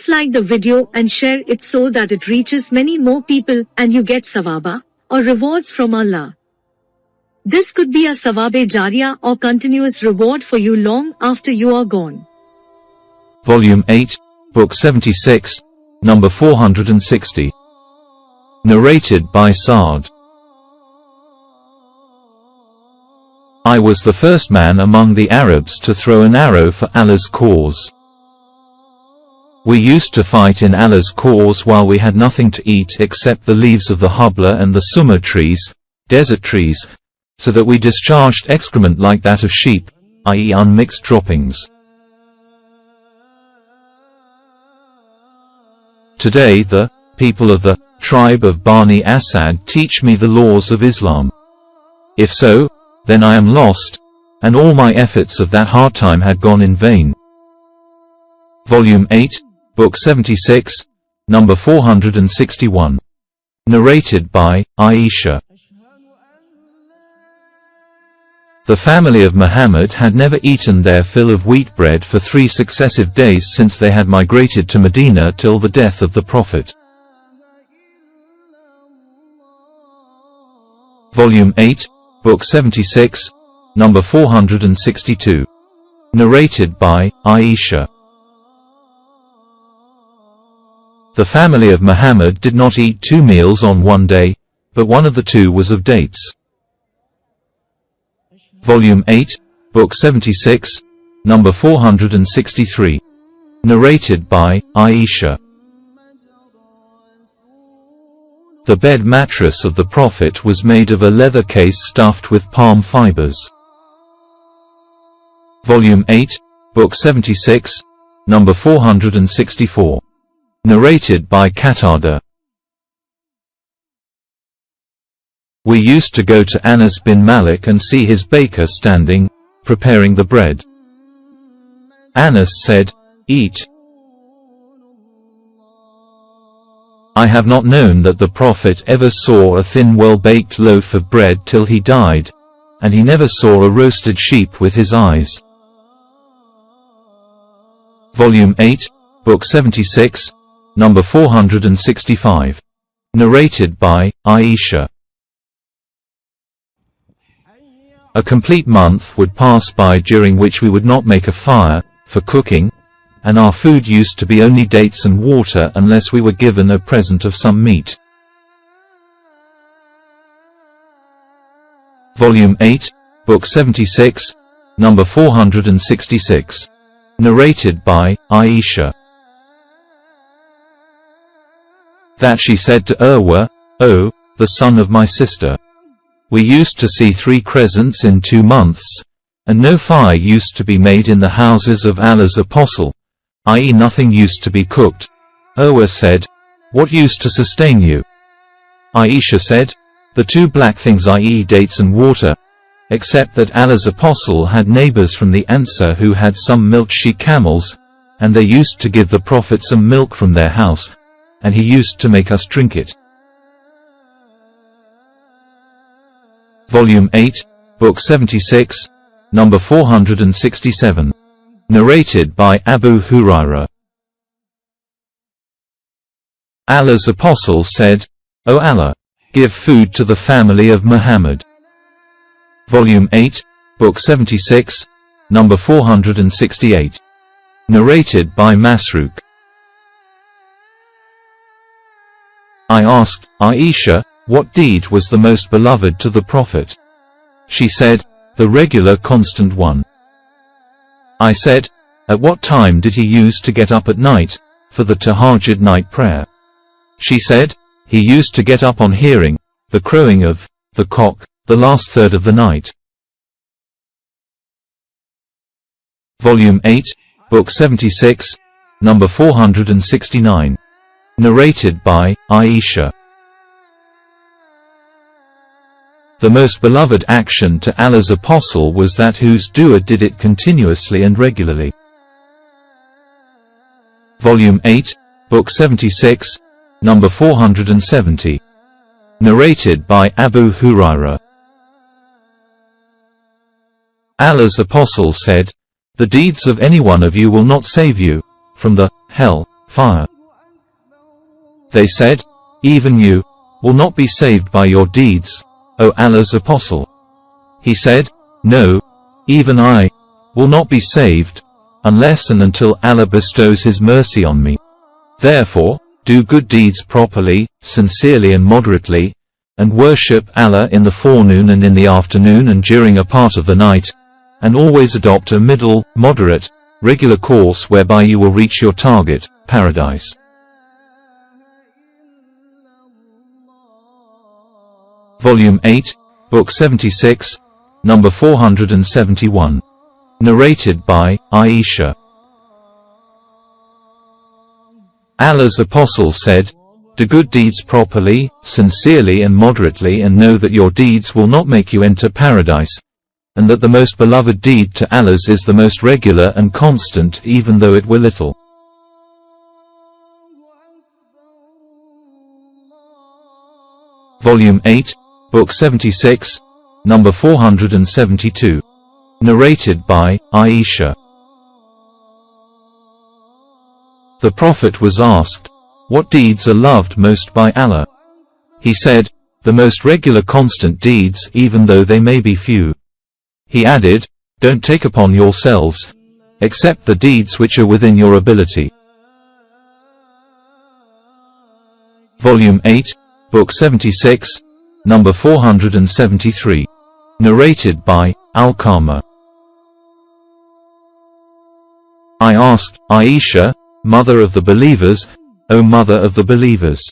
Please like the video and share it so that it reaches many more people and you get sawaba, or rewards from Allah. This could be a sawabe jariyah or continuous reward for you long after you are gone. Volume 8, Book 76, number 460. Narrated by Saad. I was the first man among the Arabs to throw an arrow for Allah's cause. We used to fight in Allah's cause while we had nothing to eat except the leaves of the hubla and the summa trees, desert trees, so that we discharged excrement like that of sheep, i.e. unmixed droppings. Today the people of the tribe of Bani Asad teach me the laws of Islam. If so, then I am lost, and all my efforts of that hard time had gone in vain. Volume 8, Book 76, number 461. Narrated by Aisha. The family of Muhammad had never eaten their fill of wheat bread for 3 successive days since they had migrated to Medina till the death of the Prophet. Volume 8, Book 76, number 462. Narrated by Aisha. The family of Muhammad did not eat 2 meals on one day, but one of the 2 was of dates. Volume 8, Book 76, number 463. Narrated by Aisha. The bed mattress of the Prophet was made of a leather case stuffed with palm fibers. Volume 8, Book 76, number 464. Narrated by Qatada. We used to go to Anas bin Malik and see his baker standing, preparing the bread. Anas said, "Eat." I have not known that the Prophet ever saw a thin well-baked loaf of bread till he died, and he never saw a roasted sheep with his eyes. Volume 8, Book 76, number 465. Narrated by Aisha. A complete month would pass by during which we would not make a fire, for cooking, and our food used to be only dates and water unless we were given a present of some meat. Volume 8, Book 76, number 466. Narrated by Aisha. That she said to Urwa, "O, the son of my sister, we used to see 3 crescents in 2 months, and no fire used to be made in the houses of Allah's apostle, i.e. nothing used to be cooked." Urwa said, "What used to sustain you?" Aisha said, "The 2 black things, i.e. dates and water, except that Allah's apostle had neighbors from the Ansar who had some milk sheep camels, and they used to give the Prophet some milk from their house, and he used to make us drink it." Volume 8, Book 76, number 467. Narrated by Abu Hurairah. Allah's apostle said, "O Allah, give food to the family of Muhammad." Volume 8, Book 76, number 468. Narrated by Masruq. I asked Aisha, what deed was the most beloved to the Prophet? She said, "The regular constant one." I said, "At what time did he used to get up at night, for the tahajjud night prayer?" She said, "He used to get up on hearing the crowing of the cock, the last third of the night." Volume 8, Book 76, number 469. Narrated by Aisha. The most beloved action to Allah's apostle was that whose doer did it continuously and regularly. Volume 8, Book 76, number 470. Narrated by Abu Hurairah. Allah's apostle said, "The deeds of any one of you will not save you from the hell fire. They said, even you will not be saved by your deeds, O Allah's Apostle. He said, no, even I will not be saved, unless and until Allah bestows His mercy on me. Therefore, do good deeds properly, sincerely and moderately, and worship Allah in the forenoon and in the afternoon and during a part of the night, and always adopt a middle, moderate, regular course whereby you will reach your target, paradise. Volume 8, Book 76, number 471. Narrated by Aisha. Allah's Apostle said, do good deeds properly, sincerely and moderately, and know that your deeds will not make you enter paradise, and that the most beloved deed to Allah's is the most regular and constant, even though it were little. Volume 8, Book 76, number 472. Narrated by Aisha. The Prophet was asked, what deeds are loved most by Allah? He said, the most regular constant deeds, even though they may be few. He added, don't take upon yourselves, except the deeds which are within your ability. Volume 8, Book 76, number 473. Narrated by Alqama. I asked Aisha, mother of the believers, O mother of the believers,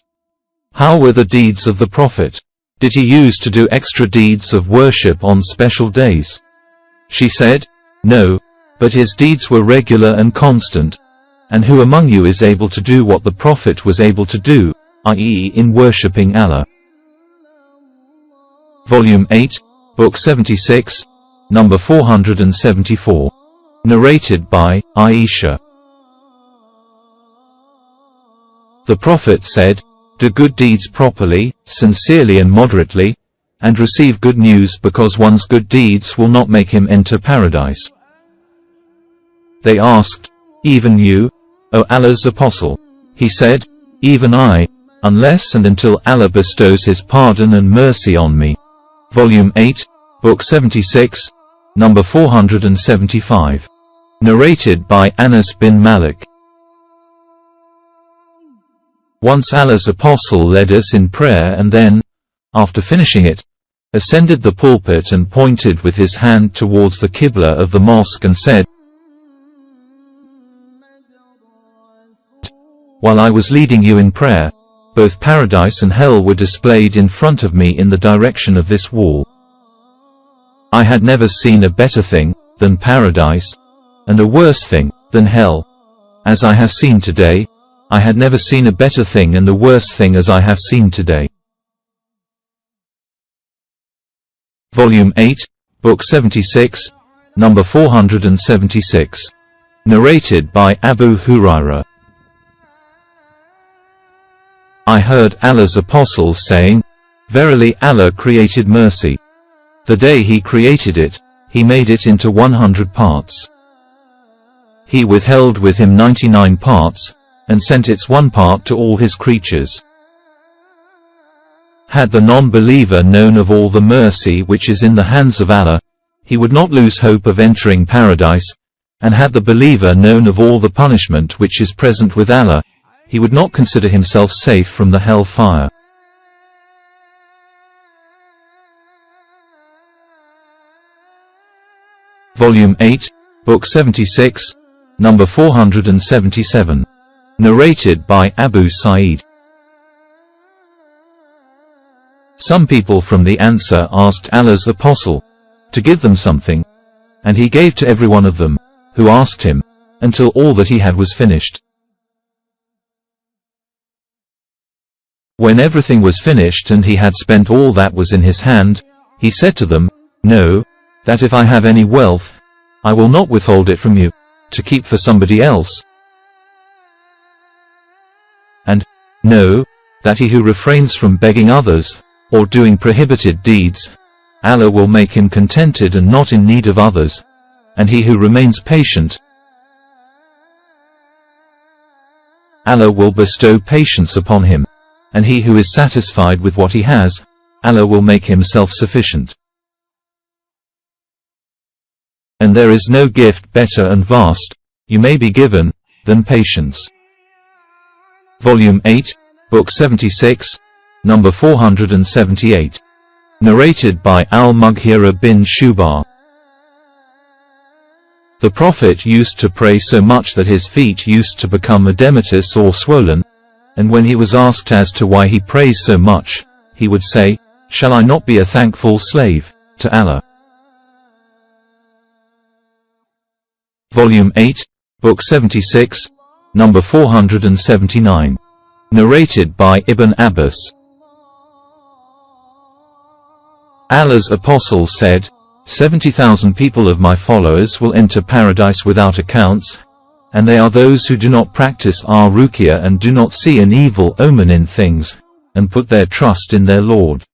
how were the deeds of the Prophet? Did he use to do extra deeds of worship on special days? She said, no, but his deeds were regular and constant. And who among you is able to do what the Prophet was able to do, i.e. in worshipping Allah? Volume 8, Book 76, number 474. Narrated by Aisha. The Prophet said, do good deeds properly, sincerely and moderately, and receive good news, because one's good deeds will not make him enter paradise. They asked, even you, O Allah's Apostle? He said, even I, unless and until Allah bestows His pardon and mercy on me. Volume 8, Book 76, number 475. Narrated by Anas bin Malik. Once Allah's Apostle led us in prayer and then, after finishing it, ascended the pulpit and pointed with his hand towards the Qibla of the mosque and said, while I was leading you in prayer, both paradise and hell were displayed in front of me in the direction of this wall. I had never seen a better thing than paradise, and a worse thing than hell. As I have seen today, I had never seen a better thing and a worse thing as I have seen today. Volume 8, Book 76, number 476. Narrated by Abu Hurairah. I heard Allah's Apostle saying, verily Allah created mercy. The day He created it, He made it into 100 parts. He withheld with Him 99 parts, and sent its one part to all His creatures. Had the non-believer known of all the mercy which is in the hands of Allah, he would not lose hope of entering paradise, and had the believer known of all the punishment which is present with Allah, he would not consider himself safe from the hell fire. Volume 8, Book 76, number 477. Narrated by Abu Sa'id. Some people from the Ansar asked Allah's Apostle to give them something, and He gave to every one of them, who asked Him, until all that He had was finished. When everything was finished and He had spent all that was in His hand, He said to them, know that if I have any wealth, I will not withhold it from you, to keep for somebody else. And know that he who refrains from begging others, or doing prohibited deeds, Allah will make him contented and not in need of others, and he who remains patient Allah will bestow patience upon him. And he who is satisfied with what he has, Allah will make him self-sufficient. And there is no gift better and vast, you may be given, than patience. Volume 8, Book 76, number 478. Narrated by Al-Mughira bin Shu'bah. The Prophet used to pray so much that his feet used to become edematous or swollen, and when he was asked as to why he prays so much, he would say, "Shall I not be a thankful slave to Allah?" Volume 8, Book 76, number 479. Narrated by Ibn Abbas. Allah's apostle said, 70,000 people of my followers will enter paradise without accounts, and they are those who do not practice ar-ruqya and do not see an evil omen in things, and put their trust in their Lord.